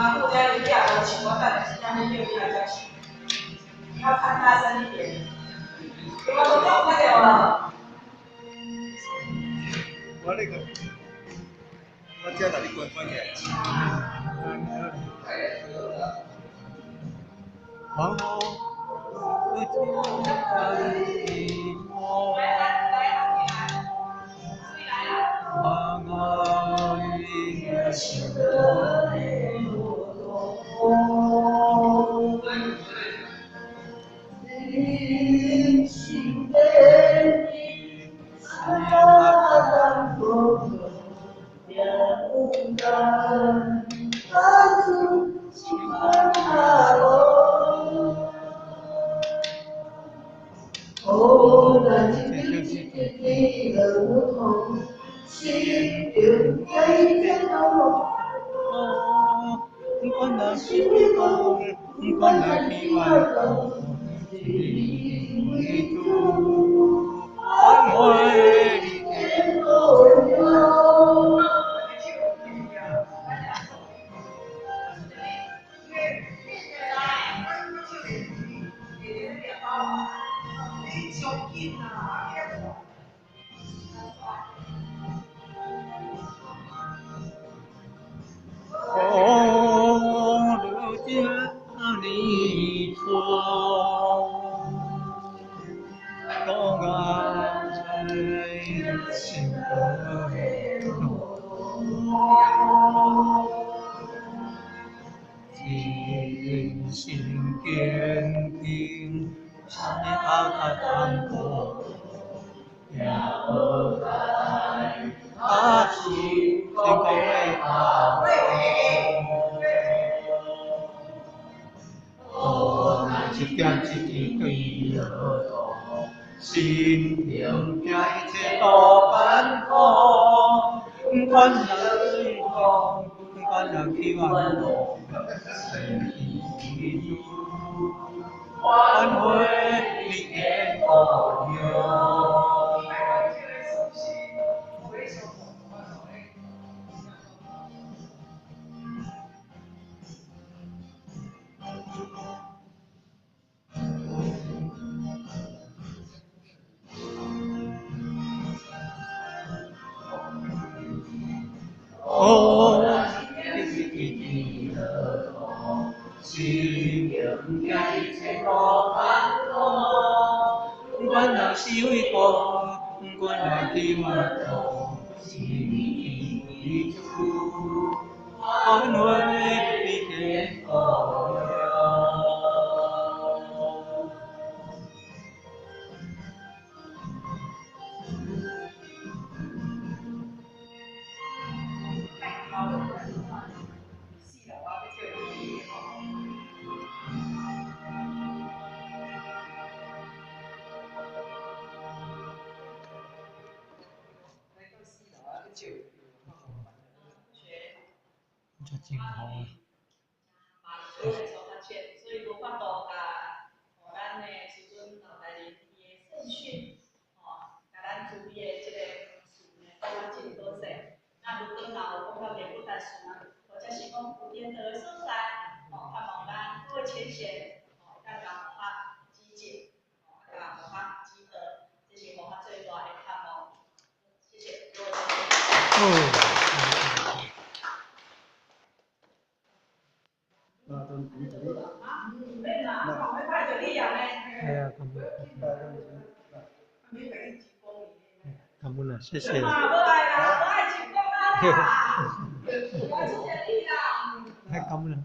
啊，不要一掉，我请我等一下那就不要再请，你要看大声一点。你们都要快点了。我那个，我叫哪里滚过去？哦，我就在你我。哦，那就是你的梧桐，心中开着朵。关那西风，关那西风，你住安慰的路哟。哦，如今你说，东爱情的尽心坚定，他当过。要来，他是天公的好。哦，一点一滴对落土，心中加一切多艰苦。不管人风，不管人去万路，生意主，挽回你的朋友。哦，一了痛，心中加一切多烦恼。不管那是为国，不管那是万众，心里主安慰你的朋友。这真好啊！所以无法度甲，咱的时阵老大人伊的圣训，甲咱注意的这个事呢，讲真多势。那如果若有讲到袂不达事啊，或者是讲有颠倒的所在，盼望咱各位前贤，咱甲佛法指正，甲佛法指导，这是佛法最大的盼望。谢谢各位。感恩了，谢谢。太感恩了。